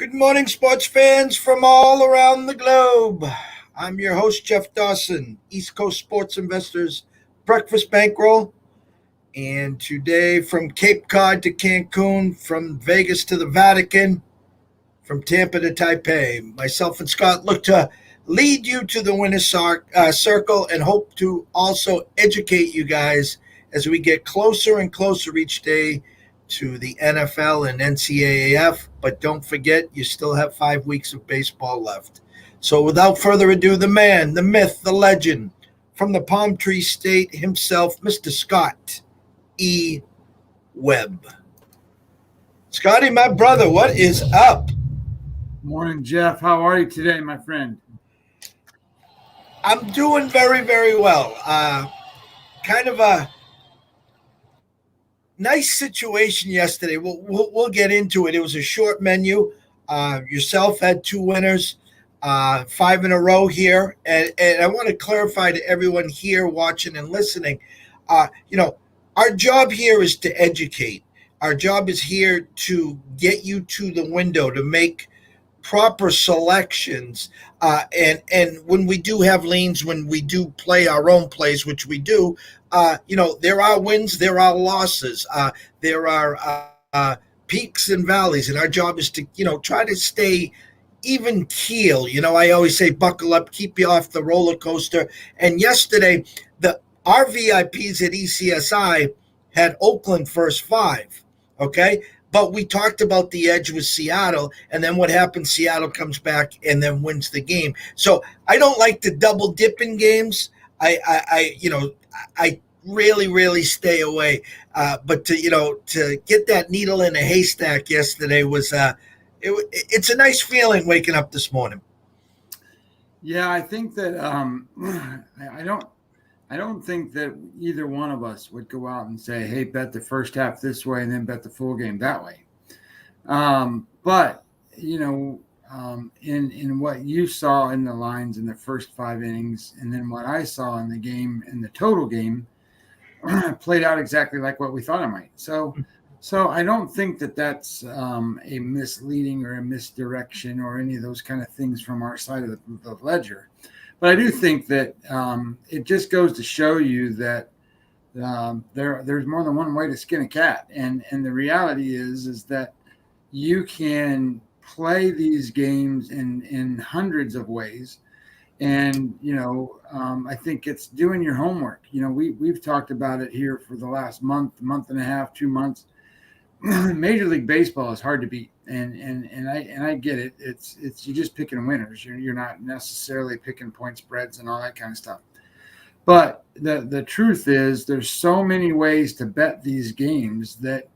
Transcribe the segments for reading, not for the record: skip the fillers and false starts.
Good morning, sports fans from all around the globe. I'm your host, Jeff Dawson, East Coast Sports Investors Breakfast Bankroll. And today, from Cape Cod to Cancun, from Vegas to the Vatican, from Tampa to Taipei, myself and Scott look to lead you to the winner's circle and hope to also educate you guys as we get closer and closer each day to the NFL and NCAAF, but don't forget, you still have 5 weeks of baseball left. So without further ado, the man, the myth, the legend, from the Palm Tree State himself, Mr. Scott E. Webb. Scotty, my brother, what is up? Morning, Jeff. How are you today, my friend? I'm doing very, very well. Kind of a nice situation yesterday. We'll get into it. It was a short menu. Yourself had 2 winners, 5 in a row here. And I want to clarify to everyone here watching and listening, our job here is to educate. Our job is here to get you to the window, to make proper selections. And when we do have leans, when we do play our own plays, which we do, there are wins, there are losses, there are peaks and valleys, and our job is to, try to stay even keel. I always say buckle up, keep you off the roller coaster. And yesterday, our VIPs at ECSI had Oakland first 5, okay? But we talked about the edge with Seattle, and then what happens, Seattle comes back and then wins the game. So I don't like to double dip in games. I really, really stay away. But to get that needle in a haystack yesterday was it's a nice feeling waking up this morning. Yeah, I think that I don't think that either one of us would go out and say, "Hey, bet the first half this way and then bet the full game that way." But in what you saw in the lines in the first 5 innings, and then what I saw in the game, in the total game, played out exactly like what we thought it might. So I don't think that that's a misleading or a misdirection or any of those kind of things from our side of the ledger. But I do think that it just goes to show you that there's more than one way to skin a cat, and the reality is that you can play these games in hundreds of ways. And, I think it's doing your homework. We've talked about it here for the last month and a half, 2 months. Major League Baseball is hard to beat. And I get it. It's you're just picking winners. You're not necessarily picking point spreads and all that kind of stuff. But the truth is there's so many ways to bet these games that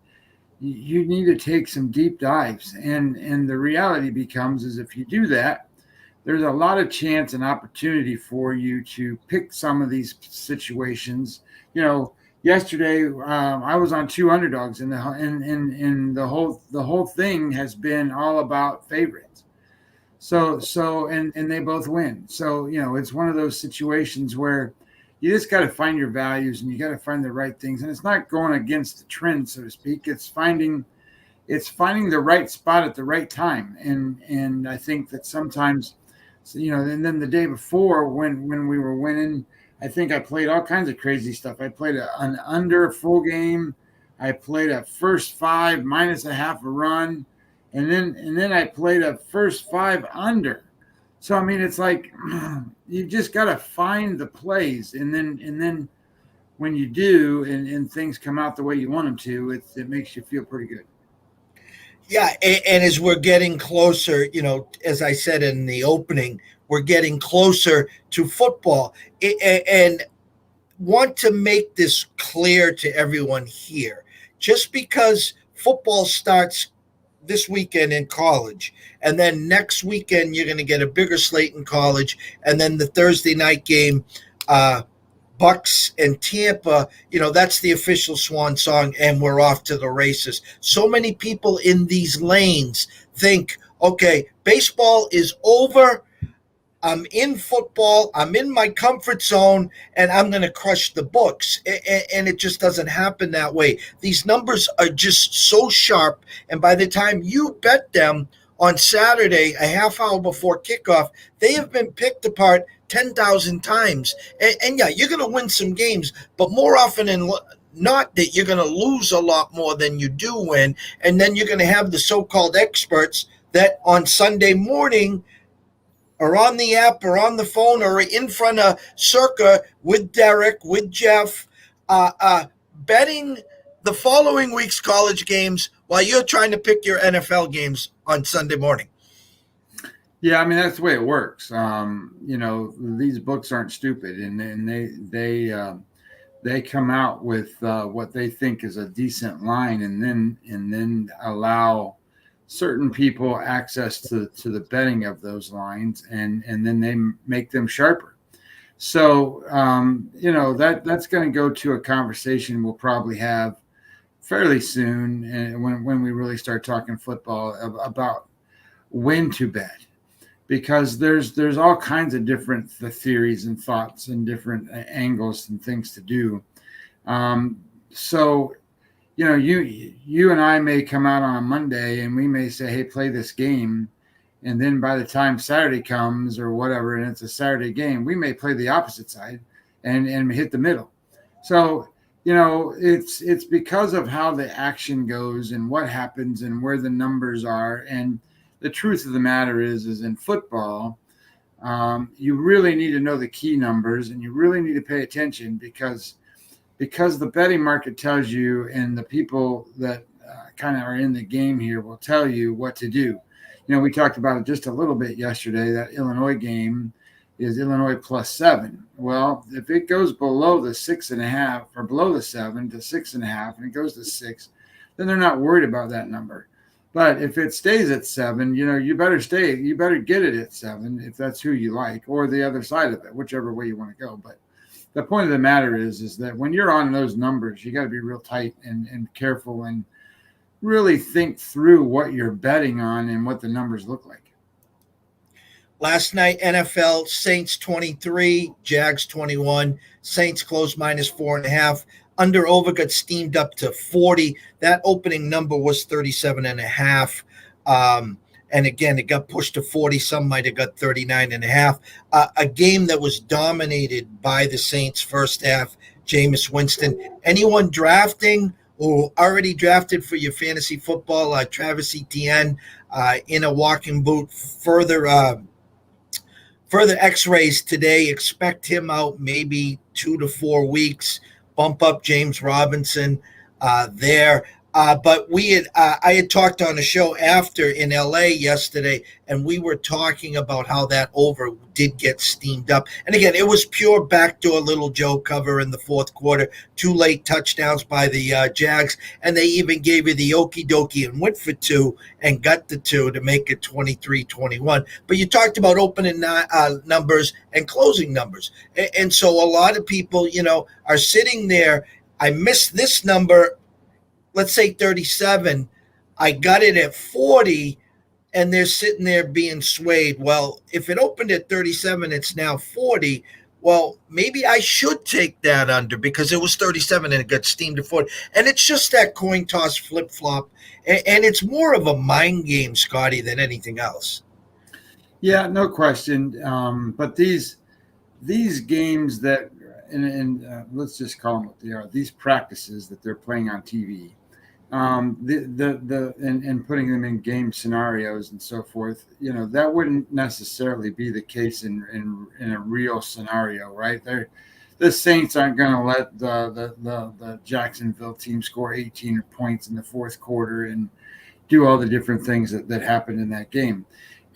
you need to take some deep dives. And the reality becomes is if you do that, there's a lot of chance and opportunity for you to pick some of these situations. Yesterday I was on 2 underdogs, and the whole thing has been all about favorites. So they both win. So it's one of those situations where you just got to find your values and you got to find the right things. And it's not going against the trend, so to speak. It's finding the right spot at the right time. And I think that sometimes, and then the day before when we were winning, I think I played all kinds of crazy stuff. I played an under full game. I played a first 5 minus a half a run. And then I played a first 5 under. So, I mean, it's like you just got to find the plays. And then when you do and things come out the way you want them to, it makes you feel pretty good. Yeah, and as we're getting closer, as I said in the opening, we're getting closer to football. And want to make this clear to everyone here. Just because football starts this weekend in college, and then next weekend you're going to get a bigger slate in college, and then the Thursday night game, Bucks and Tampa, that's the official swan song, and we're off to the races. So many people in these lanes think, okay, baseball is over. I'm in football. I'm in my comfort zone, and I'm going to crush the books. And it just doesn't happen that way. These numbers are just so sharp, and by the time you bet them, on Saturday, a half hour before kickoff, they have been picked apart 10,000 times. And yeah, you're going to win some games, but more often than not that you're going to lose a lot more than you do win. And then you're going to have the so-called experts that on Sunday morning or on the app or on the phone or in front of Circa with Derek, with Jeff, betting the following week's college games while you're trying to pick your NFL games on Sunday morning. Yeah, I mean that's the way it works. These books aren't stupid, and they come out with what they think is a decent line, and then allow certain people access to the betting of those lines, and then they make them sharper. So that's going to go to a conversation we'll probably have fairly soon, and when we really start talking football about when to bet, because there's all kinds of different theories and thoughts and different angles and things to do. So you and I may come out on a Monday and we may say, hey, play this game. And then by the time Saturday comes or whatever, and it's a Saturday game, we may play the opposite side and hit the middle. So, it's because of how the action goes and what happens and where the numbers are. And the truth of the matter is in football, you really need to know the key numbers, and you really need to pay attention because the betting market tells you, and the people that kind of are in the game here will tell you what to do. We talked about it just a little bit yesterday. That Illinois game is Illinois +7. Well, if it goes below the 6.5 or below the 7 to 6.5, and it goes to 6, then they're not worried about that number. But if it stays at 7, you better get it at 7 if that's who you like, or the other side of it, whichever way you want to go. But the point of the matter is that when you're on those numbers, you got to be real tight and careful and really think through what you're betting on and what the numbers look like. Last night, NFL, Saints 23, Jags 21. Saints closed -4.5. Under over got steamed up to 40. That opening number was 37.5. And again, it got pushed to 40. Some might have got 39.5. A game that was dominated by the Saints first half. Jameis Winston. Anyone drafting or already drafted for your fantasy football, Travis Etienne in a walking boot. Further x-rays today. Expect him out maybe 2 to 4 weeks. Bump up James Robinson there. But I had talked on a show after in LA yesterday, and we were talking about how that over did get steamed up. And again, it was pure backdoor little Joe cover in the fourth quarter. 2 late touchdowns by the Jags, and they even gave you the okie dokie and went for 2 and got the 2 to make it 23-21. But you talked about opening numbers and closing numbers. And so a lot of people, are sitting there. I missed this number. Let's say 37, I got it at 40, and they're sitting there being swayed. Well, if it opened at 37, it's now 40. Well, maybe I should take that under because it was 37 and it got steamed to 40. And it's just that coin toss flip-flop, and it's more of a mind game, Scotty, than anything else. Yeah, no question. But these games that, and let's just call them what they are, these practices that they're playing on TV, and putting them in game scenarios and so forth, that wouldn't necessarily be the case in a real scenario, right? The Saints aren't going to let the Jacksonville team score 18 points in the fourth quarter and do all the different things that happened in that game.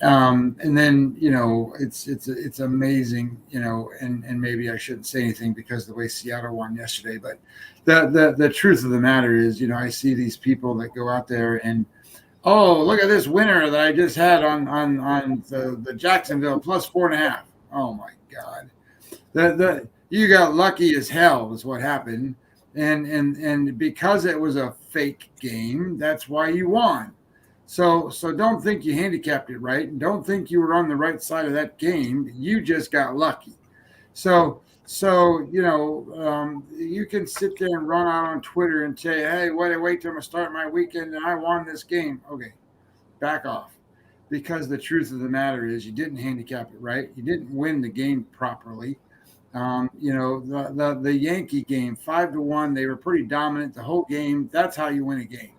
And then, it's amazing, and maybe I shouldn't say anything because of the way Seattle won yesterday, but the truth of the matter is, I see these people that go out there and, oh, look at this winner that I just had on the Jacksonville +4.5. Oh my God. You got lucky as hell is what happened. And because it was a fake game, that's why you won. So don't think you handicapped it right, and don't think you were on the right side of that game. You just got lucky. So you can sit there and run out on Twitter and say, hey, wait till I start my weekend and I won this game. Okay, back off. because the truth of the matter is you didn't handicap it right. You didn't win the game properly. The Yankee game, 5-1, they were pretty dominant the whole game. That's how you win a game.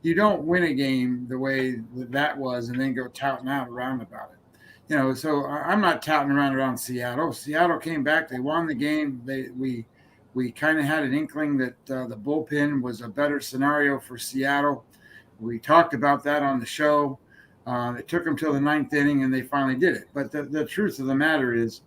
You don't win a game the way that was and then go touting out around about it. So I'm not touting around Seattle. Seattle came back. They won the game. We kind of had an inkling that the bullpen was a better scenario for Seattle. We talked about that on the show. It took them till the ninth inning, and they finally did it. But the truth of the matter is,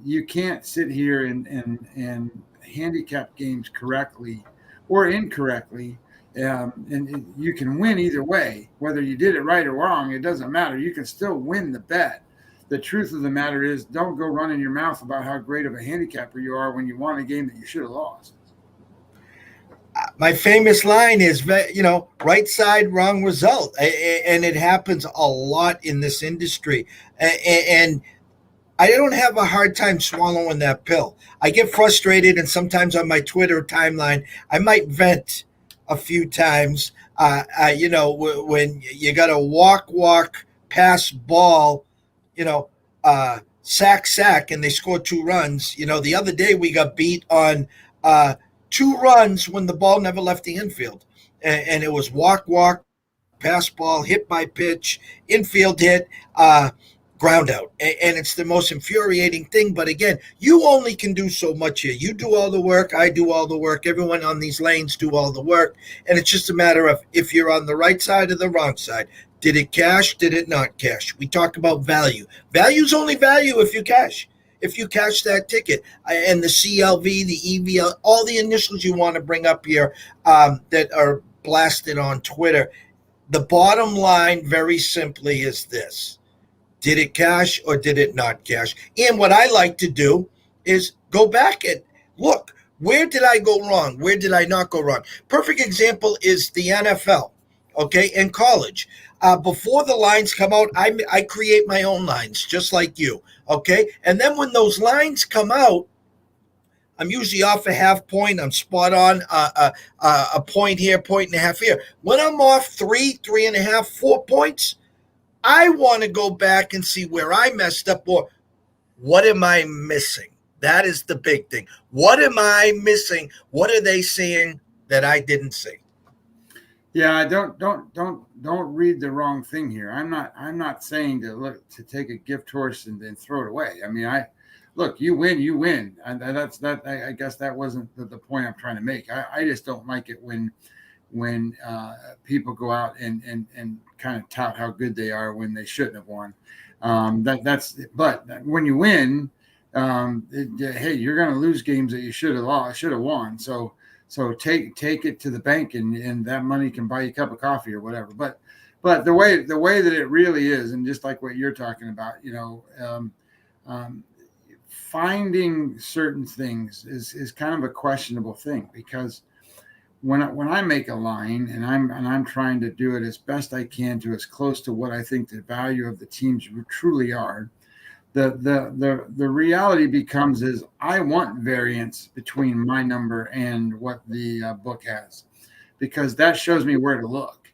you can't sit here and handicap games correctly or incorrectly. And you can win either way, whether you did it right or wrong. It doesn't matter. You can still win the bet. The truth of the matter is, don't go running your mouth about how great of a handicapper you are when you won a game that you should have lost. My famous line is, right side, wrong result. And it happens a lot in this industry. And I don't have a hard time swallowing that pill. I get frustrated, and sometimes on my Twitter timeline, I might vent a few times. When you got a walk, pass, ball, sack, and they score 2 runs. The other day we got beat on 2 runs when the ball never left the infield. And it was walk, pass, ball, hit by pitch, infield hit, ground out. And it's the most infuriating thing. But again, you only can do so much here. You do all the work. I do all the work. Everyone on these lanes do all the work. And it's just a matter of if you're on the right side or the wrong side. Did it cash? Did it not cash? We talk about value. Value's only value if you cash. If you cash that ticket, and the CLV, the EVL, all the initials you want to bring up here that are blasted on Twitter. The bottom line, very simply, is this. Did it cash or did it not cash? And what I like to do is go back and look, where did I go wrong? Where did I not go wrong? Perfect example is the NFL, okay, and college. Before the lines come out, I create my own lines, just like you, okay? And then when those lines come out, I'm usually off a half point. I'm spot on a point here, point and a half here. When I'm off 3.5, 4 points, I want to go back and see where I messed up or what am I missing? That is the big thing. What am I missing? What are they seeing that I didn't see? Yeah, don't read the wrong thing here. I'm not saying to take a gift horse and then throw it away. I mean, you win, and that's that. I guess that wasn't the point I'm trying to make. I just don't like it when people go out and kind of tout how good they are when they shouldn't have won. But when you win, hey, you're going to lose games that you should have won. So take it to the bank, and that money can buy you a cup of coffee or whatever. But the way that it really is, and just like what you're talking about, finding certain things is kind of a questionable thing, because when I make a line and I'm trying to do it as best I can to as close to what I think the value of the teams truly are, the reality becomes is I want variance between my number and what the book has, because that shows me where to look.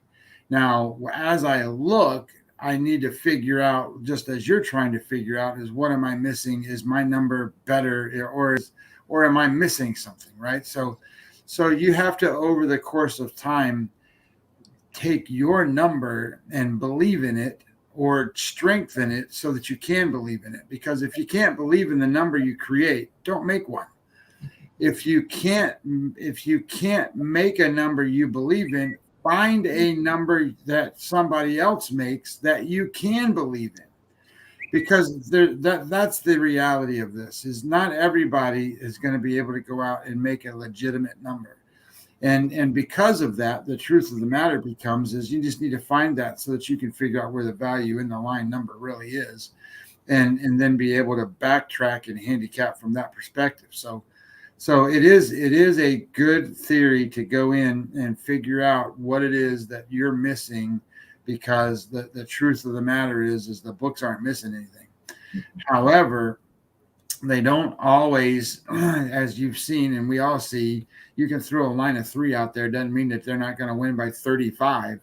Now, as I look, I need to figure out, just as you're trying to figure out, is what am I missing? Is my number better, or am I missing something, right? So you have to, over the course of time, take your number and believe in it, or strengthen it so that you can believe in it. Because if you can't believe in the number you create, don't make one. If you can't make a number you believe in, find a number that somebody else makes that you can believe in. Because that's the reality of this, is not everybody is going to be able to go out and make a legitimate number. And because of that, the truth of the matter becomes is you just need to find that so that you can figure out where the value in the line number really is, and then be able to backtrack and handicap from that perspective. So it is a good theory to go in and figure out what it is that you're missing, because the truth of the matter is the books aren't missing anything. However, they don't always, as you've seen and we all see, you can throw a line of 3 out there. Doesn't mean that they're not going to win by 35.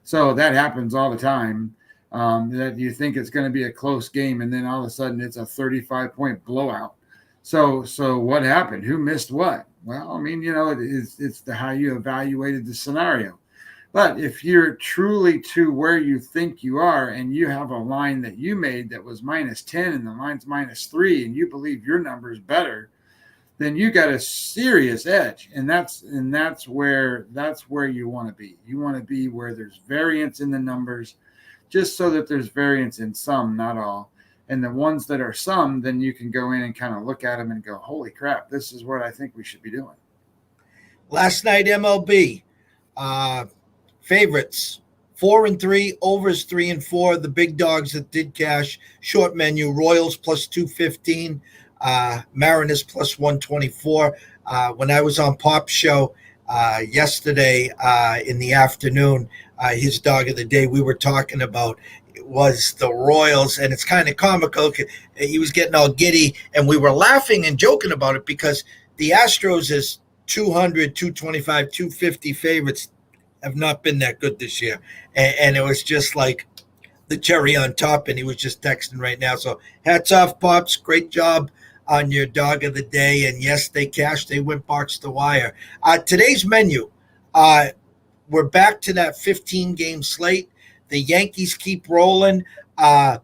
So that happens all the time. that you think it's going to be a close game, and then all of a sudden it's a 35-point blowout. So what happened? Who missed what? Well, I mean, it's how you evaluated the scenario. But if you're truly to where you think you are, and you have a line that you made that was -10 and the line's -3, and you believe your number is better, then you got a serious edge, and that's where you want to be. You want to be where there's variance in the numbers, just so that there's variance in some, not all. And the ones that are some, then you can go in and kind of look at them and go, holy crap, this is what I think we should be doing. Last night, MLB favorites 4-3, overs 3-4. The big dogs that did cash, short menu: Royals plus 215, Mariners plus 124. When I was on Pop's show yesterday in the afternoon, his dog of the day, we were talking about was the Royals, and it's kind of comical. He was getting all giddy, and we were laughing and joking about it because the Astros is 200, 225, 250 favorites have not been that good this year. And it was just like the cherry on top, and he was just texting right now. So hats off, Pops. Great job on your dog of the day. And yes, they cashed. They went box to wire. Today's menu, we're back to that 15-game slate. The Yankees keep rolling, and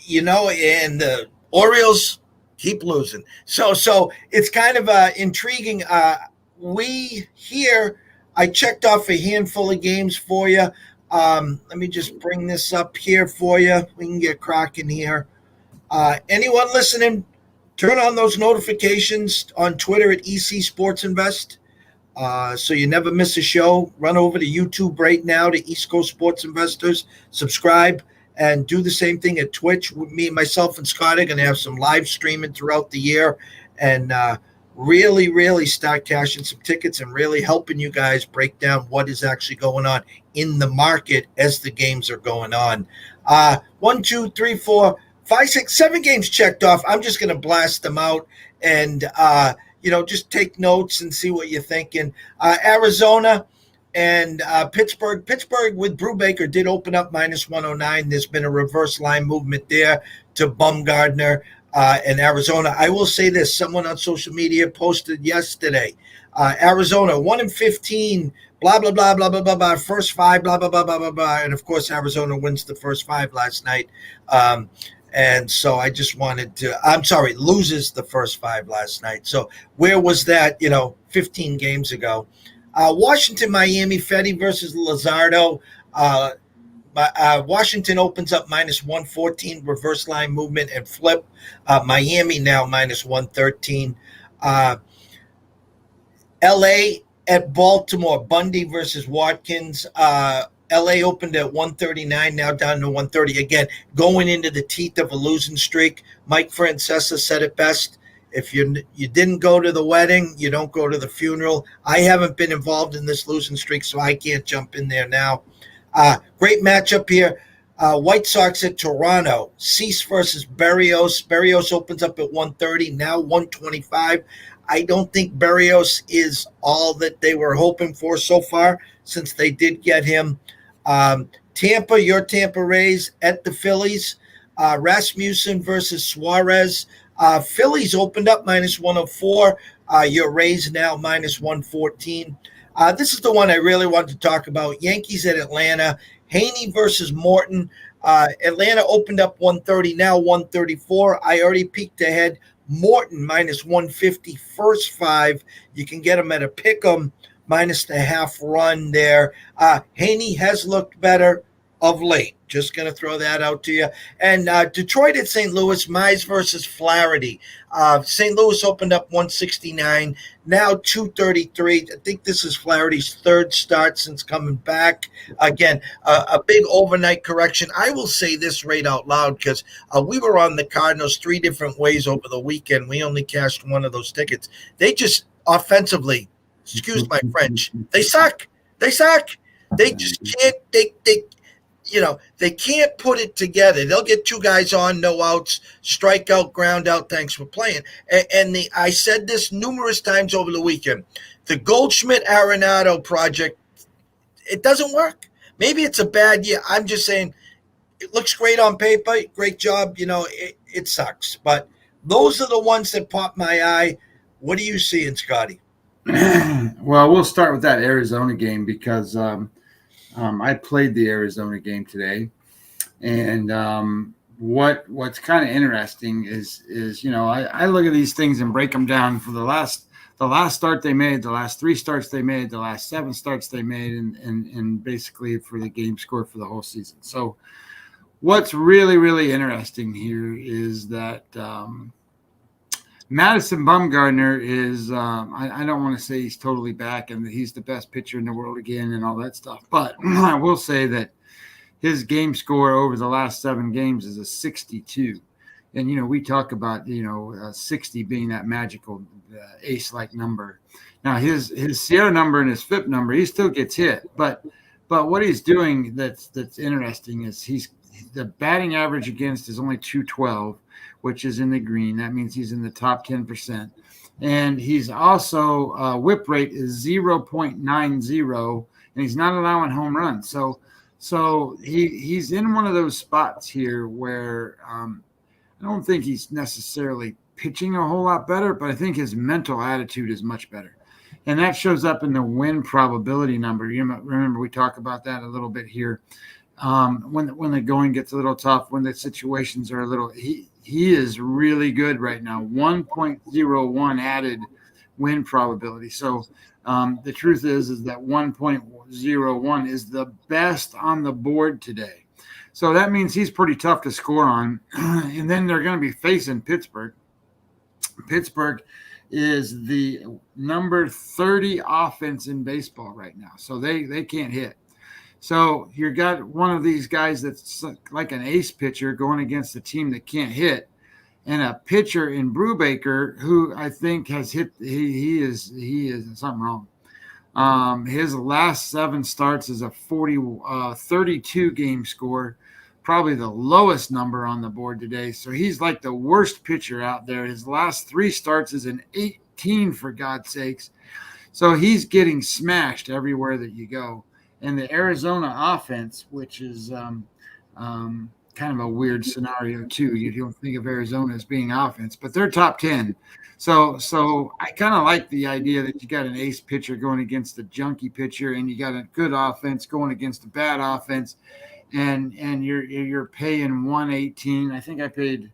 the Orioles keep losing. So it's kind of intriguing. I checked off a handful of games for you. Let me just bring this up here for you. We can get cracking here. Anyone listening, turn on those notifications on Twitter at EC Sports Invest. So you never miss a show. Run over to YouTube right now to East Coast Sports Investors. Subscribe and do the same thing at Twitch. Me, myself, and Scott are going to have some live streaming throughout the year, and really, really start cashing some tickets and really helping you guys break down what is actually going on in the market as the games are going on. 1, 2, 3, 4, 5, 6, 7 games checked off. I'm just going to blast them out and just take notes and see what you're thinking. Arizona and Pittsburgh. Pittsburgh with Brubaker did open up -109. There's been a reverse line movement there to Bumgarner and Arizona. I will say this. Someone on social media posted yesterday, Arizona 1-15, blah, blah, blah, blah, blah, blah, blah, first 5, blah, blah, blah, blah, blah, blah. And, of course, Arizona wins the first 5 last night. And so I just wanted to – loses the first 5 last night. So where was that, 15 games ago? Washington, Miami, Fetty versus Luzardo. Washington opens up -114, reverse line movement and flip. Miami now -113. LA at Baltimore, Bundy versus Watkins. LA opened at 139, now down to 130. Again, going into the teeth of a losing streak. Mike Francesa said it best. If you didn't go to the wedding, you don't go to the funeral. I haven't been involved in this losing streak, so I can't jump in there now. Great matchup here. White Sox at Toronto. Cease versus Berrios. Berrios opens up at 130, now 125. I don't think Berrios is all that they were hoping for so far, since they did get him. Tampa, your Tampa Rays at the Phillies. Rasmussen versus Suarez. Phillies opened up -104. Your Rays now -114. This is the one I really wanted to talk about. Yankees at Atlanta. Haney versus Morton. Atlanta opened up 130, now 134. I already peeked ahead. Morton -150, first 5. You can get them at a pick 'em minus the half run there. Haney has looked better of late. Just going to throw that out to you. And Detroit at St. Louis, Mize versus Flaherty. St. Louis opened up 169, now 233. I think this is Flaherty's 3rd start since coming back. Again, a big overnight correction. I will say this right out loud because we were on the Cardinals 3 different ways over the weekend. We only cashed one of those tickets. They just offensively, excuse my French, they suck. They suck. They just can't. They can't put it together. They'll get 2 guys on, no outs, strike out, ground out, thanks for playing. And I said this numerous times over the weekend. The Goldschmidt-Arenado project, it doesn't work. Maybe it's a bad year. I'm just saying it looks great on paper. Great job. It sucks. But those are the ones that pop my eye. What are you seeing, Scotty? Well, we'll start with that Arizona game because I played the Arizona game today, and what's kind of interesting is I look at these things and break them down for the last start they made, the last 3 starts they made, the last 7 starts they made, and basically for the game score for the whole season. So what's really, really interesting here is that Madison Bumgarner is, I don't want to say he's totally back and that he's the best pitcher in the world again and all that stuff. But I will say that his game score over the last 7 games is a 62. And, we talk about, 60 being that magical ace-like number. Now, his Sierra number and his FIP number, he still gets hit. But what he's doing that's interesting is the batting average against is only 212, which is in the green. That means he's in the top 10%. And he's also whip rate is 0.90, and he's not allowing home runs. So he's in one of those spots here where I don't think he's necessarily pitching a whole lot better, but I think his mental attitude is much better. And that shows up in the win probability number. You remember we talk about that a little bit here. When the going gets a little tough, when the situations are a little, he is really good right now. 1.01 added win probability. So the truth is that 1.01 is the best on the board today. So that means he's pretty tough to score on. And then they're going to be facing Pittsburgh. Pittsburgh is the number 30 offense in baseball right now. So they can't hit. So you got one of these guys that's like an ace pitcher going against a team that can't hit, and a pitcher in Brubaker who I think has hit. He is something wrong. His last 7 starts is a 32 game score, probably the lowest number on the board today. So he's like the worst pitcher out there. His last 3 starts is an 18, for God's sakes. So he's getting smashed everywhere that you go. And the Arizona offense, which is kind of a weird scenario too. You don't think of Arizona as being offense, but they're top 10. So I kind of like the idea that you got an ace pitcher going against a junkie pitcher, and you got a good offense going against a bad offense, and you're paying 118. I think I paid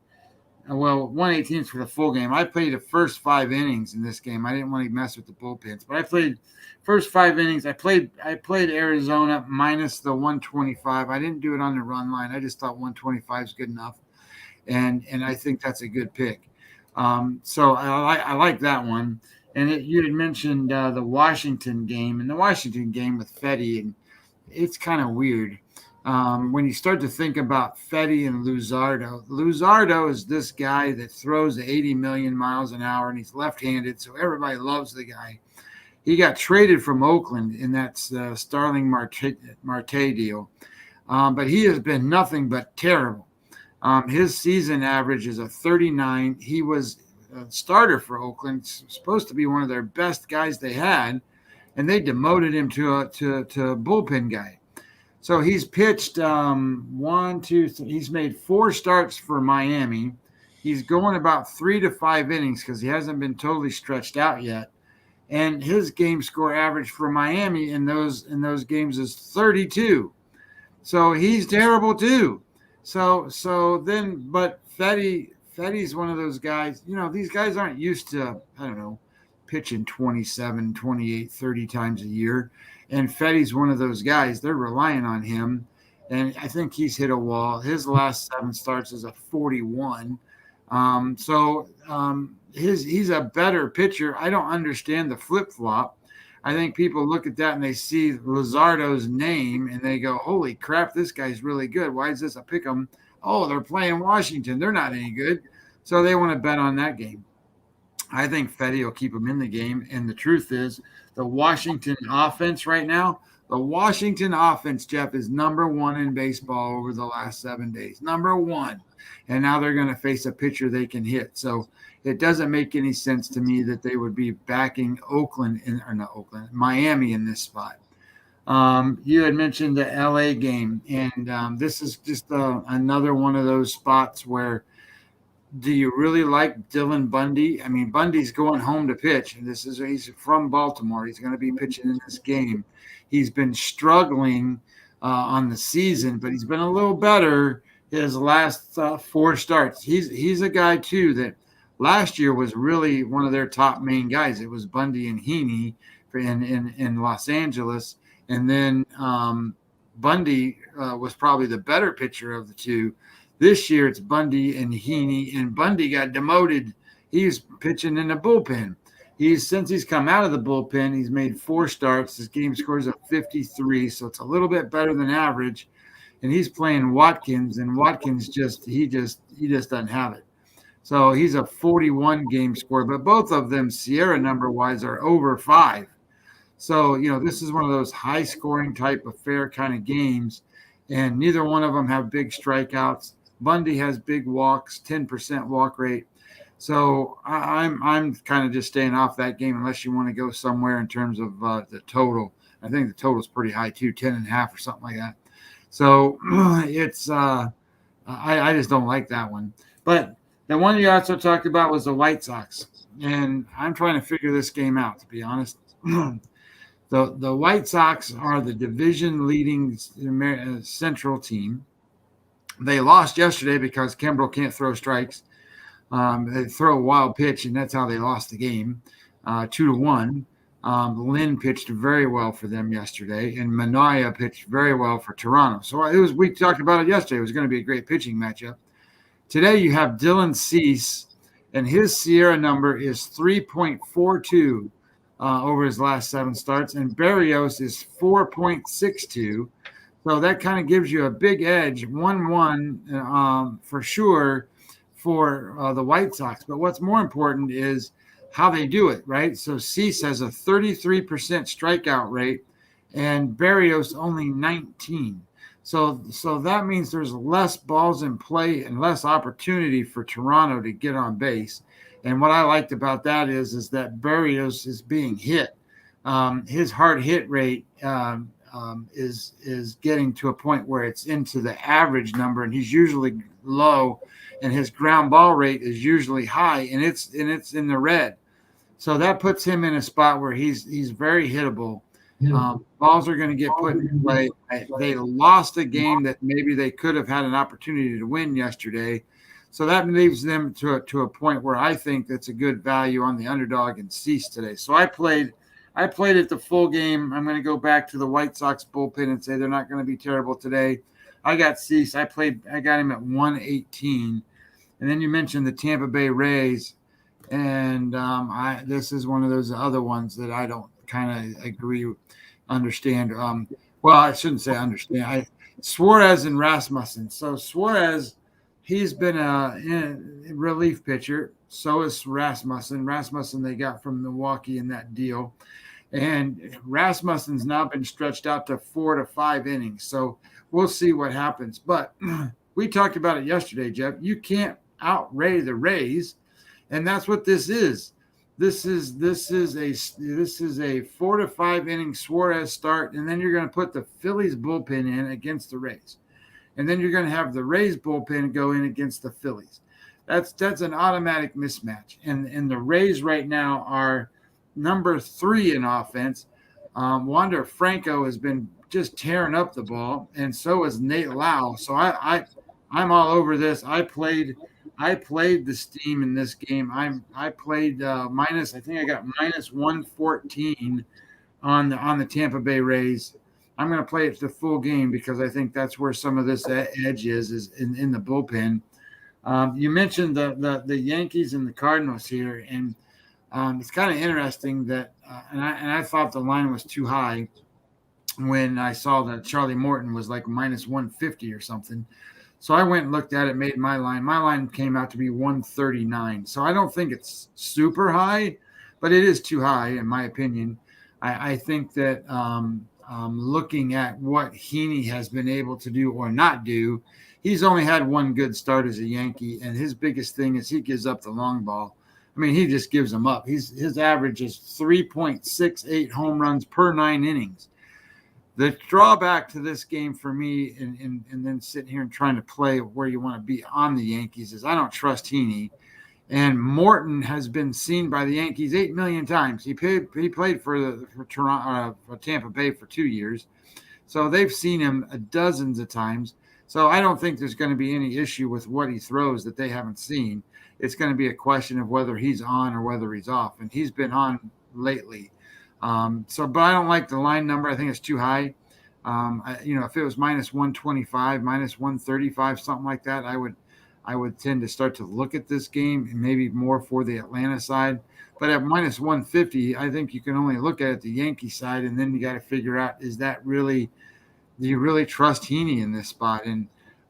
118 for the full game. I played the first 5 innings in this game. I didn't want to mess with the bullpens, but I played first 5 innings. I played Arizona minus the 125. I didn't do it on the run line. I just thought 125 is good enough, and I think that's a good pick. So I like that one. And you had mentioned the Washington game, and the Washington game with Fetty, and it's kind of weird. When you start to think about Fetty and Luzardo is this guy that throws 80 million miles an hour, and he's left-handed, so everybody loves the guy. He got traded from Oakland in that Starling Marte deal, but he has been nothing but terrible. His season average is a 39. He was a starter for Oakland, supposed to be one of their best guys they had, and they demoted him to a bullpen guy. So he's pitched 1, 2, 3. He's made 4 starts for Miami. He's going about 3 to 5 innings because he hasn't been totally stretched out yet. And his game score average for Miami in those games is 32. So he's terrible too. But Fetty's one of those guys. These guys aren't used to, I don't know, pitching 27, 28, 30 times a year. And Fetty's one of those guys. They're relying on him. And I think he's hit a wall. His last 7 starts is a 41. He's a better pitcher. I don't understand the flip-flop. I think people look at that and they see Luzardo's name and they go, holy crap, this guy's really good. Why is this a pick 'em? Oh, they're playing Washington. They're not any good. So they want to bet on that game. I think Fetty will keep him in the game. And the truth is, the Washington offense right now, Jeff, is number 1 in baseball over the last 7 days. Number 1. And now they're going to face a pitcher they can hit. So it doesn't make any sense to me that they would be backing Miami in this spot. You had mentioned the LA game, and this is just another one of those spots where do you really like Dylan Bundy? I mean, Bundy's going home to pitch, and he's from Baltimore. He's going to be pitching in this game. He's been struggling on the season, but he's been a little better his last four starts. He's a guy too that last year was really one of their top main guys. It was Bundy and Heaney in Los Angeles, and then Bundy was probably the better pitcher of the two. This year it's Bundy and Heaney, and Bundy got demoted. He's pitching in the bullpen. Since he's come out of the bullpen, he's made 4 starts. His game scores a 53, so it's a little bit better than average. And he's playing Watkins, and Watkins just doesn't have it. So he's a 41 game score, but both of them Sierra number wise are over 5. So this is one of those high scoring type affair kind of games, and neither one of them have big strikeouts. Bundy has big walks, 10% walk rate. So I'm kind of just staying off that game unless you want to go somewhere in terms of the total. I think the total is pretty high too, 10.5 or something like that. So it's I just don't like that one. But the one you also talked about was the White Sox, and I'm trying to figure this game out, to be honest. The White Sox are the division leading Central team. They lost yesterday because Kimbrel can't throw strikes. They throw a wild pitch, and that's how they lost the game, 2-1. Lynn pitched very well for them yesterday, and Manaea pitched very well for Toronto. So we talked about it yesterday. It was going to be a great pitching matchup. Today you have Dylan Cease, and his Sierra number is 3.42 over his last 7 starts, and Berrios is 4.62. So that kind of gives you a big edge, 1-1 for sure for the White Sox. But what's more important is how they do it, right? So Cease has a 33% strikeout rate, and Berrios only 19. So that means there's less balls in play and less opportunity for Toronto to get on base. And what I liked about that is that Berrios is being hit. His hard hit rate is getting to a point where it's into the average number, and he's usually low, and his ground ball rate is usually high, and it's in the red. So that puts him in a spot where he's very hittable. Balls are going to get put in play. They lost a game that maybe they could have had an opportunity to win yesterday. So that leaves them to a point where I think that's a good value on the underdog and Cease today. So I played it the full game. I'm going to go back to the White Sox bullpen and say they're not going to be terrible today. I got Cease. I got him at 118. And then you mentioned the Tampa Bay Rays. And this is one of those other ones that I don't kind of understand. Well, I shouldn't say understand. Suarez and Rasmussen. So Suarez, he's been a relief pitcher. So is Rasmussen. Rasmussen they got from Milwaukee in that deal. And Rasmussen's now been stretched out to 4 to 5 innings. So we'll see what happens. But we talked about it yesterday, Jeff. You can't outrate the Rays. And that's what this is. This is a 4 to 5 inning Suarez start, and then you're going to put the Phillies bullpen in against the Rays, and then you're going to have the Rays bullpen go in against the Phillies. That's an automatic mismatch. And the Rays right now are number 3 in offense. Wander Franco has been just tearing up the ball, and so is Nate Lau. So I'm all over this. I played the steam in this game. I played minus. I think I got minus 114 on the Tampa Bay Rays. I'm going to play it the full game because I think that's where some of this edge is in the bullpen. You mentioned the Yankees and the Cardinals here, and it's kind of interesting that and I thought the line was too high when I saw that Charlie Morton was like minus 150 or something. So I went and looked at it, made my line. My line came out to be 139. So I don't think it's super high, but it is too high in my opinion. I think that looking at what Heaney has been able to do or not do, he's only had one good start as a Yankee, and his biggest thing is he gives up the long ball. I mean, he just gives them up. His average is 3.68 home runs per 9 innings. The drawback to this game for me, and then sitting here and trying to play where you want to be on the Yankees, is I don't trust Heaney. And Morton has been seen by the Yankees 8 million times. He played for Toronto, for Tampa Bay for 2 years, so they've seen him dozens of times. So I don't think there's going to be any issue with what he throws that they haven't seen. It's going to be a question of whether he's on or whether he's off, and he's been on lately. But I don't like the line number. I think it's too high. If it was minus 125, minus 135, something like that, I would tend to start to look at this game and maybe more for the Atlanta side. But at minus 150, I think you can only look at the Yankee side, and then you got to figure out, do you really trust Heaney in this spot? And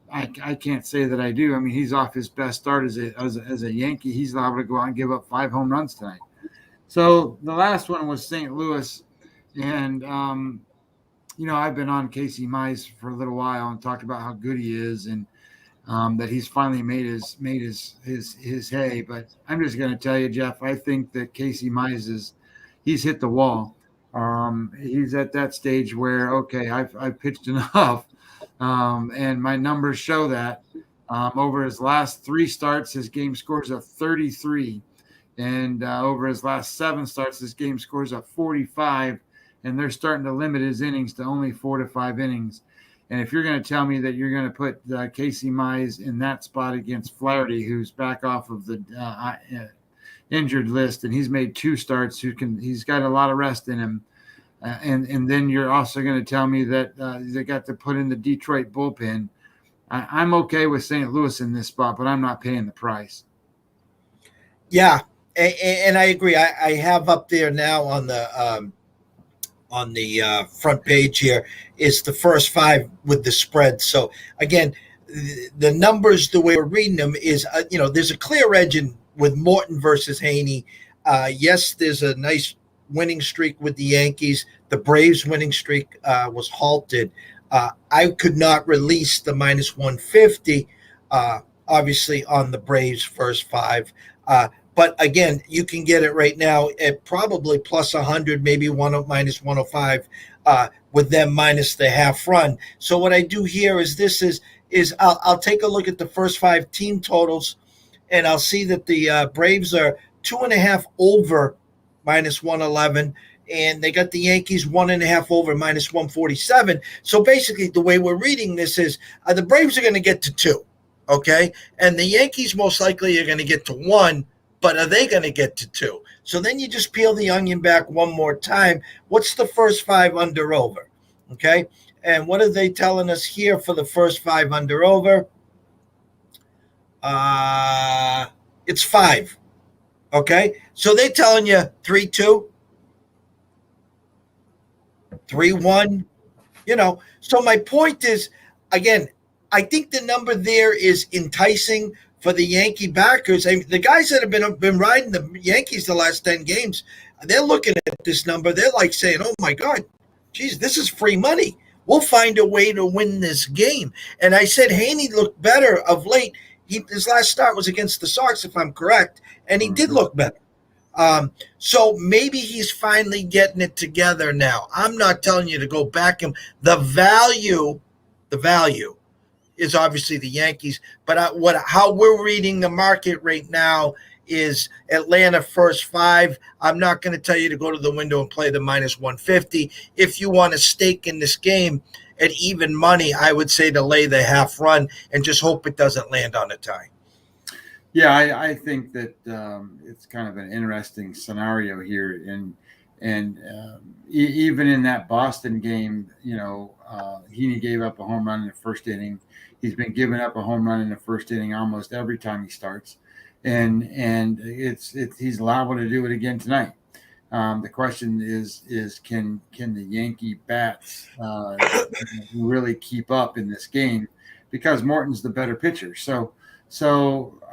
I can't say that I do. I mean, he's off his best start as a Yankee. He's liable to go out and give up 5 home runs tonight. So the last one was St. Louis, and I've been on Casey Mize for a little while and talked about how good he is, and that he's finally made his hay. But I'm just going to tell you, Jeff, I think that Casey Mize he's hit the wall. He's at that stage where, okay, I've pitched enough, and my numbers show that. Over his last 3 starts, his game scores a 33. And over his last 7 starts, his game scores a 45. And they're starting to limit his innings to only 4 to 5 innings. And if you're going to tell me that you're going to put Casey Mize in that spot against Flaherty, who's back off of the injured list, and he's made 2 starts, he's got a lot of rest in him, and then you're also going to tell me that they got to put in the Detroit bullpen. I'm okay with St. Louis in this spot, but I'm not paying the price. Yeah, and I agree. I have up there now on the front page here is the first 5 with the spread. So again, the numbers, the way we're reading them is, there's a clear edge with Morton versus Heaney. Yes, there's a nice winning streak with the Yankees. The Braves winning streak was halted. I could not release the minus 150, obviously, on the Braves first 5. But again, you can get it right now at probably plus 100, maybe minus 105, with them minus the half run. So what I do here is I'll take a look at the first 5 team totals, and I'll see that the Braves are 2.5 over minus 111, and they got the Yankees 1.5 over minus 147. So basically, the way we're reading this is the Braves are going to get to 2, okay, and the Yankees most likely are going to get to 1. But are they going to get to 2? So then you just peel the onion back one more time. What's the first 5 under over? Okay. And what are they telling us here for the first 5 under over? It's 5. Okay. So they're telling you 3-2, 3-1, So my point is, again, I think the number there is enticing for the Yankee backers. The guys that have been riding the Yankees the last 10 games, they're looking at this number. They're like saying, oh, my God, geez, this is free money. We'll find a way to win this game. And I said Heaney looked better of late. His last start was against the Sox, if I'm correct, and he did look better. So maybe he's finally getting it together now. I'm not telling you to go back him. The value is obviously the Yankees, but how we're reading the market right now is Atlanta first 5. I'm not going to tell you to go to the window and play the minus 150. If you want to stake in this game at even money, I would say to lay the half run and just hope it doesn't land on a tie. Yeah, I think that it's kind of an interesting scenario here, and even in that Boston game, Heaney gave up a home run in the first inning. He's been giving up a home run in the first inning almost every time he starts, and he's liable to do it again tonight. The question is can the Yankee bats really keep up in this game, because Morton's the better pitcher. So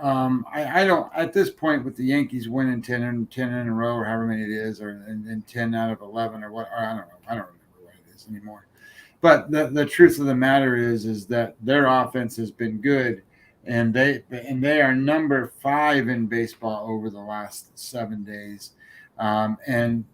I don't, at this point, with the Yankees winning 10 in a row, or however many it is, and 10 out of 11 or what, or I don't know. I don't remember what it is anymore. But the truth of the matter is that their offense has been good, and they are number 5 in baseball over the last 7 days. And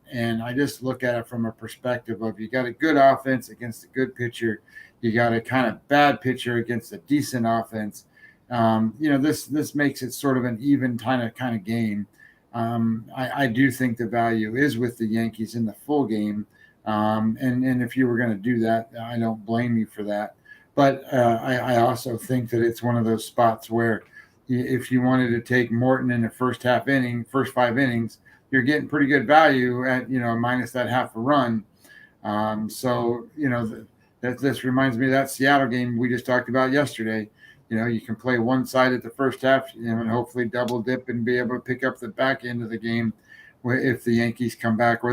I just look at it from a perspective of you got a good offense against a good pitcher, you got a kind of bad pitcher against a decent offense. This makes it sort of an even kind of game. I do think the value is with the Yankees in the full game, and if you were going to do that, I don't blame you for that. But I also think that it's one of those spots where if you wanted to take Morton in the first 5 innings, you're getting pretty good value at minus that half a run. That this reminds me of that Seattle game we just talked about yesterday. You can play one side at the first half, and hopefully double dip and be able to pick up the back end of the game if the Yankees come back, or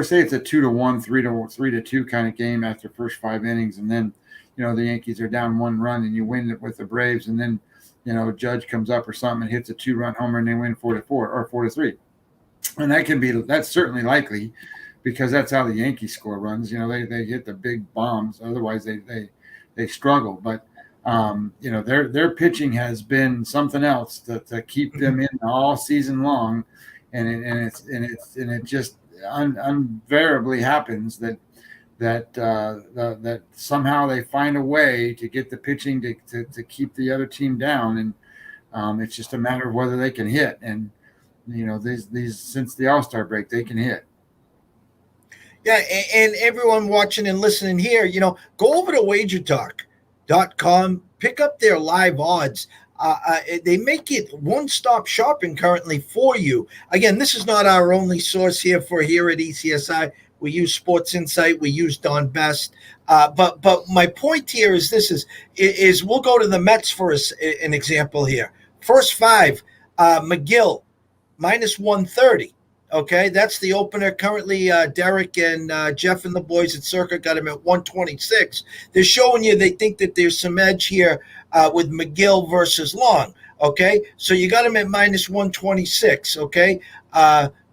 say it's a 2-1, 3-2 kind of game after first 5 innings, and then the Yankees are down one run and you win it with the Braves, and then Judge comes up or something and hits a 2-run homer and they win 4-4 or 4-3, and that's certainly likely because that's how the Yankee score runs. They hit the big bombs, otherwise they struggle, but. Their pitching has been something else to keep them in all season long, and it just invariably happens that somehow they find a way to get the pitching to keep the other team down, and it's just a matter of whether they can hit. And these since the All-Star break, they can hit. Yeah, and everyone watching and listening here, go over to wagertalk.com, pick up their live odds. They make it one-stop shopping currently for you. Again, this is not our only source here at ECSI. We use Sports Insight. We use Don Best. But my point here is this is we'll go to the Mets for an example here. First 5, McGill, minus 130. Okay, that's the opener. Currently, Derek and Jeff and the boys at Circa got him at 126. They're showing you they think that there's some edge here with McGill versus Long. Okay, so you got him at minus 126. Okay,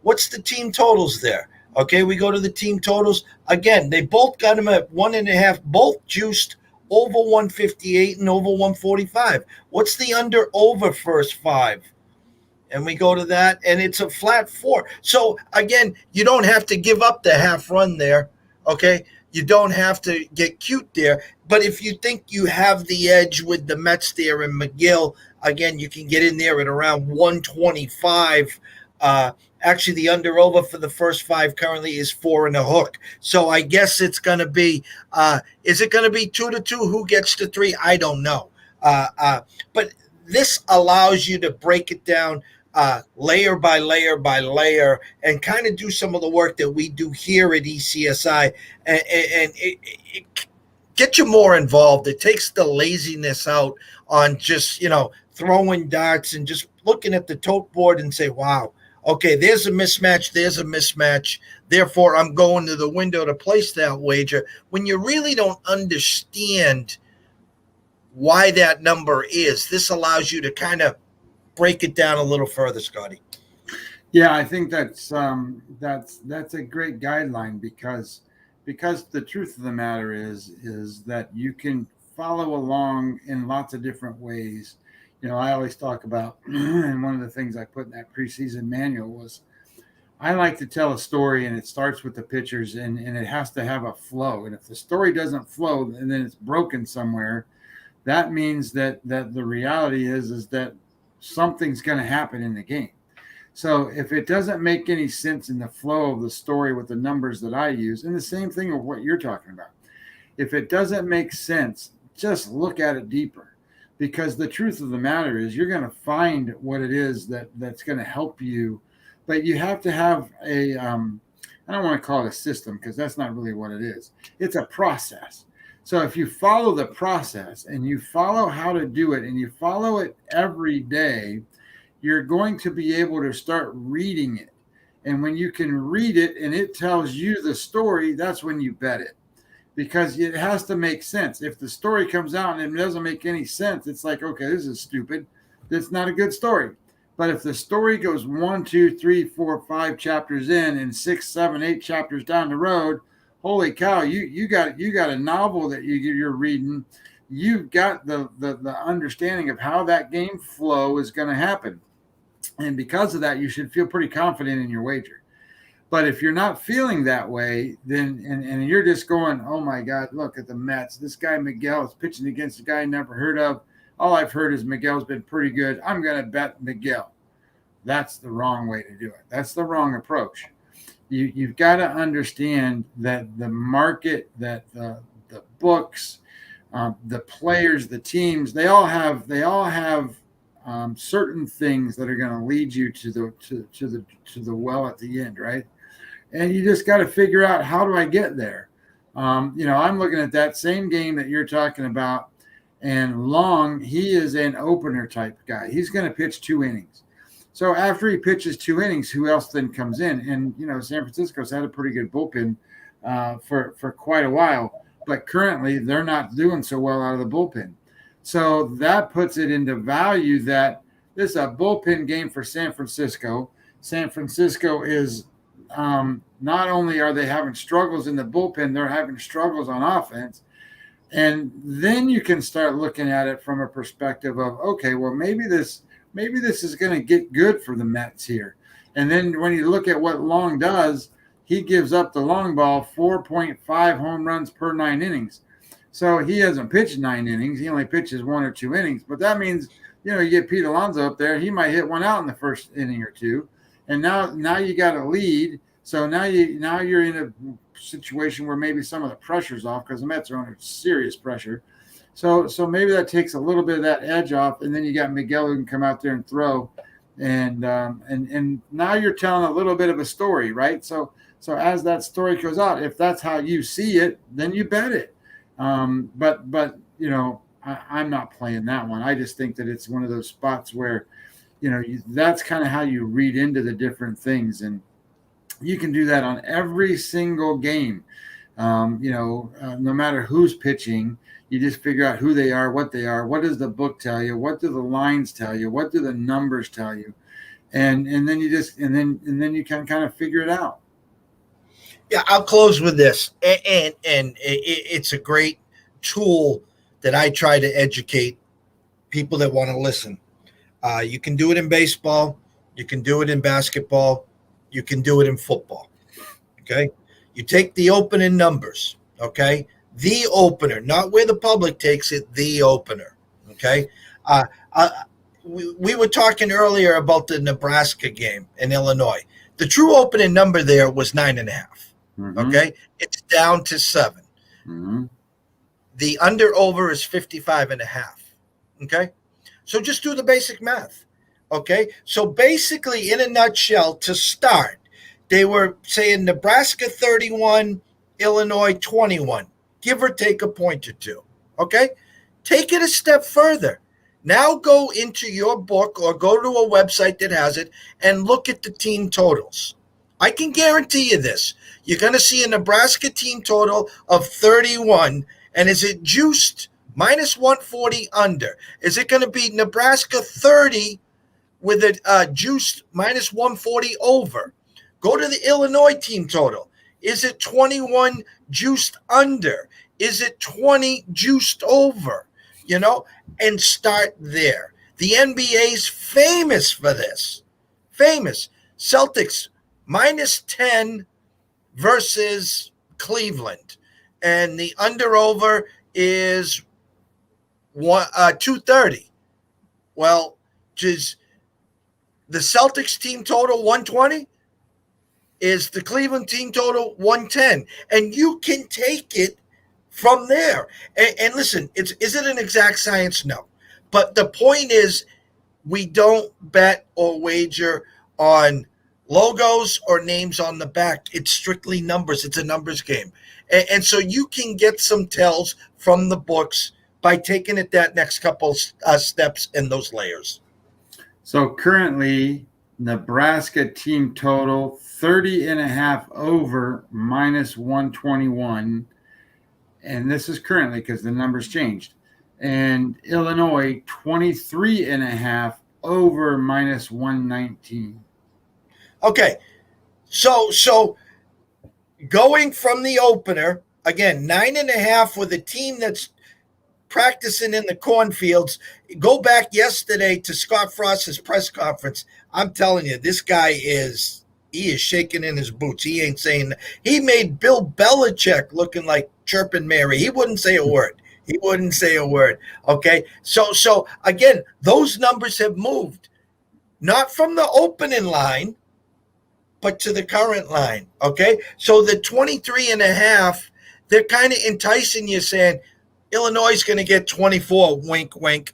what's the team totals there? Okay, we go to the team totals. Again, they both got him at 1.5, both juiced over 158 and over 145. What's the under-over first 5? And we go to that, and it's a flat 4. So, again, you don't have to give up the half run there, okay? You don't have to get cute there. But if you think you have the edge with the Mets there and McGill, again, you can get in there at around 125. Actually, the under-over for the first 5 currently is 4 and a hook. So I guess it's going to be is it going to be 2-2? Who gets to 3? I don't know. But this allows you to break it down layer by layer by layer and kind of do some of the work that we do here at ECSI and it get you more involved. It takes the laziness out on just, throwing darts and just looking at the tote board and say, wow, okay, there's a mismatch. Therefore, I'm going to the window to place that wager when you really don't understand why that number is. This allows you to kind of break it down a little further, Scotty. Yeah, I think that's a great guideline because the truth of the matter is that you can follow along in lots of different ways. I always talk about, and one of the things I put in that preseason manual was I like to tell a story, and it starts with the pitchers, and it has to have a flow. And if the story doesn't flow, and then it's broken somewhere, that means that the reality is that something's going to happen in the game. So if it doesn't make any sense in the flow of the story with the numbers that I use, and the same thing of what you're talking about, if it doesn't make sense, just look at it deeper, because the truth of the matter is you're going to find what it is that's going to help you. But you have to have I don't want to call it a system because that's not really what it is. It's a process. So if you follow the process and you follow how to do it and you follow it every day, you're going to be able to start reading it. And when you can read it and it tells you the story, that's when you bet it, because it has to make sense. If the story comes out and it doesn't make any sense, it's like, okay, this is stupid. This is not a good story. But if the story goes 1, 2, 3, 4, 5 chapters in and 6, 7, 8 chapters down the road, holy cow, you got a novel that you're reading. You've got the understanding of how that game flow is going to happen. And because of that, you should feel pretty confident in your wager. But if you're not feeling that way, then and you're just going, oh my God, look at the Mets. This guy Miguel is pitching against a guy I never heard of. All I've heard is Miguel's been pretty good. I'm going to bet Miguel. That's the wrong way to do it. That's the wrong approach. You've got to understand that the market, that the books, the players, the teams, they all have certain things that are going to lead you to the well at the end, right? And you just got to figure out, how do I get there? I'm looking at that same game that you're talking about, and Long, he is an opener type guy. He's going to pitch 2 innings. So after he pitches 2 innings, who else then comes in? And San Francisco's had a pretty good bullpen for quite a while, but currently they're not doing so well out of the bullpen. So that puts it into value that this is a bullpen game for San Francisco. San Francisco is not only are they having struggles in the bullpen, they're having struggles on offense. And then you can start looking at it from a perspective of, okay, well, maybe this is going to get good for the Mets here. And then when you look at what Long does, he gives up the long ball 4.5 home runs per 9 innings. So he hasn't pitched 9 innings. He only pitches 1 or 2 innings. But that means, you get Pete Alonso up there. He might hit one out in the first inning or two. And now you got a lead. So now you're in a situation where maybe some of the pressure's off, because the Mets are under serious pressure. So maybe that takes a little bit of that edge off, and then you got Miguel who can come out there and throw, and now you're telling a little bit of a story, right? So as that story goes out, if that's how you see it, then you bet it. But I'm not playing that one. I just think that it's one of those spots where, that's kind of how you read into the different things, and you can do that on every single game. No matter who's pitching. You just figure out who they are, what does the book tell you, what do the lines tell you, what do the numbers tell you, and then you can kind of figure it out. Yeah, I'll close with this, and it's a great tool that I try to educate people that want to listen. You can do it in baseball, you can do it in basketball, you can do it in football. Okay, you take the opening numbers. Okay. The opener, not where the public takes it, the opener. Okay. We were talking earlier about the Nebraska game in Illinois. The true opening number there was 9.5. Mm-hmm. Okay. It's down to 7. Mm-hmm. The under over is 55.5. Okay. So just do the basic math. Okay. So basically, in a nutshell, to start, they were saying Nebraska 31, Illinois 21. Give or take a point or two. Okay? Take it a step further. Now go into your book or go to a website that has it and look at the team totals. I can guarantee you this. You're going to see a Nebraska team total of 31. And is it juiced minus 140 under? Is it going to be Nebraska 30 with a juiced minus 140 over? Go to the Illinois team total. Is it 21 juiced under? Is it 20 juiced over? And start there. The NBA's famous for this. Famous. Celtics minus 10 versus Cleveland. And the under over is 230. Well, just the Celtics team total 120? Is the Cleveland team total 110? And you can take it from there. And listen, is it an exact science? No. But the point is, we don't bet or wager on logos or names on the back. It's strictly numbers. It's a numbers game. And so you can get some tells from the books by taking it that next couple steps in those layers. So currently, Nebraska team total 30.5 over minus 121. And this is currently because the numbers changed. And Illinois 23.5 over minus 119. Okay. So going from the opener, again, 9.5 with a team that's practicing in the cornfields. Go back yesterday to Scott Frost's press conference. I'm telling you, this guy is He is shaking in his boots. He ain't saying. He made Bill Belichick looking like chirping Mary. He wouldn't say a word. He wouldn't say a word. Okay. So again, those numbers have moved, not from the opening line, but to the current line. Okay. So the 23 and a half, they're kind of enticing you, saying Illinois is going to get 24, wink, wink.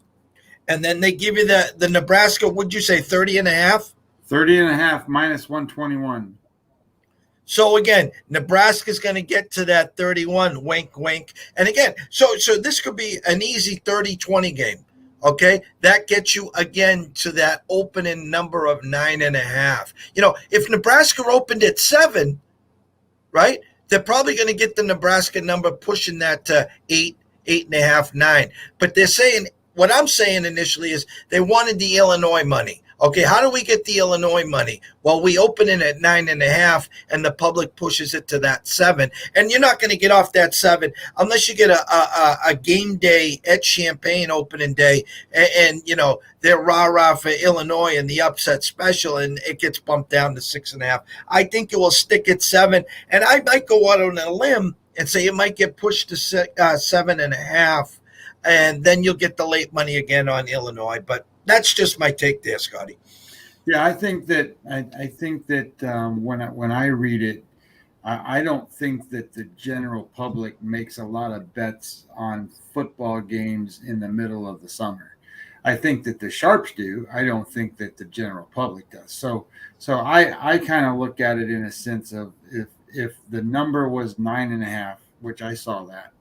And then they give you the Nebraska, would you say 30 and a half? 30 and a half minus 121. So again, Nebraska's going to get to that 31, wink, wink. And again, so this could be an easy 30-20 game. Okay. That gets you again to that opening number of 9.5. If Nebraska opened at 7, right, they're probably going to get the Nebraska number pushing that to 8, 8.5, 9. But they're saying, what I'm saying initially is they wanted the Illinois money. Okay, how do we get the Illinois money? Well, we open it at 9.5, and the public pushes it to that 7. And you're not going to get off that 7 unless you get a game day at Champaign opening day, and they're rah-rah for Illinois and the upset special, and it gets bumped down to 6.5. I think it will stick at 7, and I might go out on a limb and say it might get pushed to 7.5, and then you'll get the late money again on Illinois. But that's just my take there, Scotty. Yeah, I think that when I read it, I don't think that the general public makes a lot of bets on football games in the middle of the summer. I think that the sharps do. I don't think that the general public does. So I kind of look at it in a sense of if the number was 9.5, which I saw that,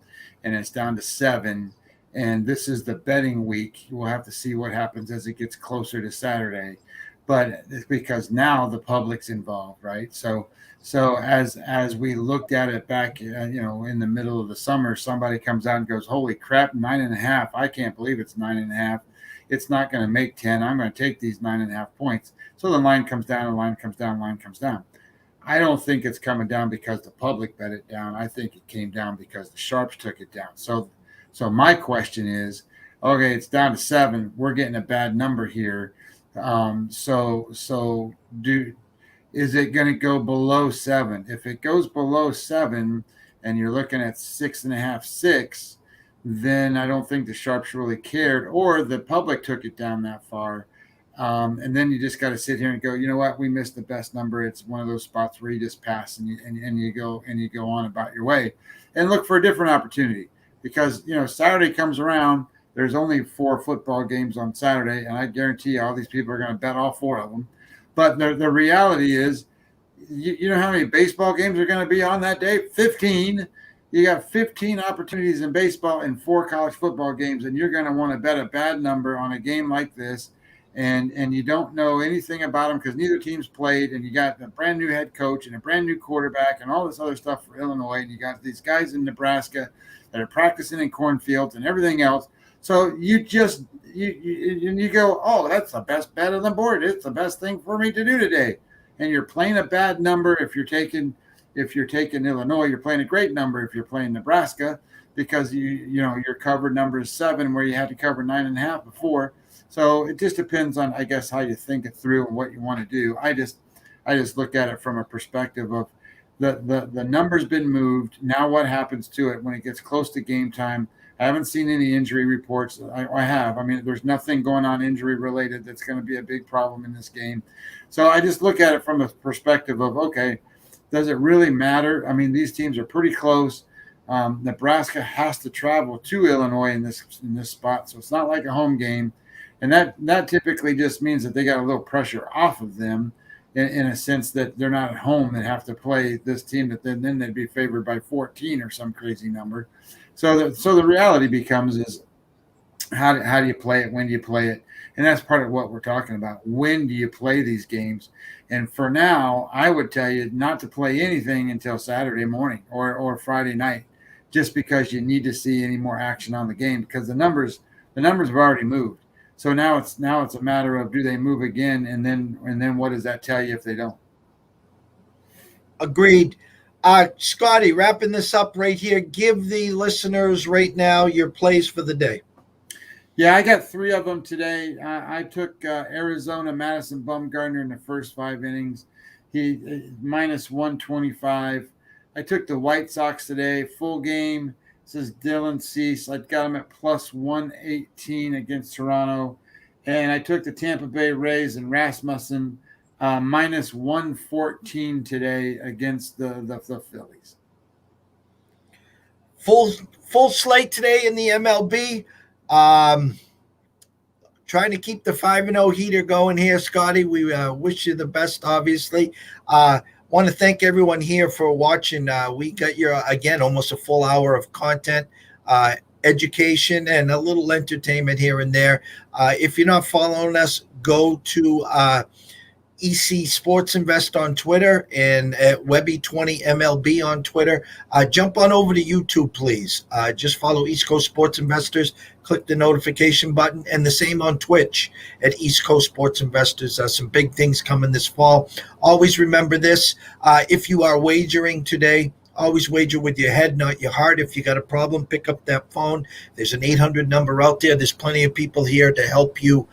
and it's down to 7. And this is the betting week. We'll have to see what happens as it gets closer to Saturday, but it's because now the public's involved, right? So as we looked at it back, in the middle of the summer, somebody comes out and goes, "Holy crap, 9.5! I can't believe it's 9.5. It's not going to make 10. I'm going to take these 9.5 points." So the line comes down, the line comes down, line comes down. I don't think it's coming down because the public bet it down. I think it came down because the sharps took it down. So my question is, okay, it's down to 7. We're getting a bad number here. Is it going to go below 7? If it goes below 7 and you're looking at 6.5, 6, then I don't think the sharps really cared, or the public took it down that far. And then you just got to sit here and go, you know what? We missed the best number. It's one of those spots where you just pass and you go on about your way and look for a different opportunity. Because, Saturday comes around, there's only 4 football games on Saturday, and I guarantee you all these people are going to bet all 4 of them. But the reality is, you know how many baseball games are going to be on that day? 15. You got 15 opportunities in baseball and 4 college football games, and you're going to want to bet a bad number on a game like this, and you don't know anything about them because neither team's played, and you got a brand new head coach and a brand new quarterback and all this other stuff for Illinois, and you got these guys in Nebraska that are practicing in cornfields and everything else. So you just you go, oh, that's the best bet on the board. It's the best thing for me to do today. And you're playing a bad number if you're taking Illinois. You're playing a great number if you're playing Nebraska, because your covered number is 7 where you had to cover 9.5 before. So it just depends on, I guess, how you think it through and what you want to do. I just look at it from a perspective of the number's been moved. Now what happens to it when it gets close to game time? I haven't seen any injury reports. I have. I mean, there's nothing going on injury related that's going to be a big problem in this game. So I just look at it from the perspective of, okay, does it really matter? I mean, these teams are pretty close. Nebraska has to travel to Illinois in this spot, so it's not like a home game. And that typically just means that they got a little pressure off of them in a sense that they're not at home and have to play this team that then they'd be favored by 14 or some crazy number. So the reality becomes is how do you play it? When do you play it? And that's part of what we're talking about. When do you play these games? And for now, I would tell you not to play anything until Saturday morning or Friday night, just because you need to see any more action on the game, because the numbers have already moved. So now it's a matter of, do they move again, and then what does that tell you if they don't? Agreed. Scotty, wrapping this up right here, give the listeners right now your plays for the day. Yeah, I got 3 of them today. I took Arizona, Madison Bumgarner in the first 5 innings. minus 125. I took the White Sox today, full game. This is Dylan Cease. I got him at plus 118 against Toronto. And I took the Tampa Bay Rays and Rasmussen minus 114 today against the Phillies. Full slate today in the MLB. Trying to keep the 5-0 heater going here, Scotty. We wish you the best, obviously. Want to thank everyone here for watching. We got your, again, almost a full hour of content, education, and a little entertainment here and there. If you're not following us, go to EC Sports Invest on Twitter and at Webby20 MLB on Twitter. Jump on over to YouTube, please. Just follow East Coast Sports Investors. Click the notification button, and the same on Twitch at East Coast Sports Investors. Some big things coming this fall. Always remember this. If you are wagering today, always wager with your head, not your heart. If you got a problem, pick up that phone. There's an 800 number out there. There's plenty of people here to help you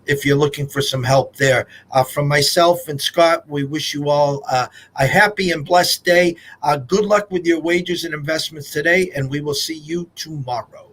if you're looking for some help there. From myself and Scott, we wish you all a happy and blessed day. Good luck with your wagers and investments today, and we will see you tomorrow.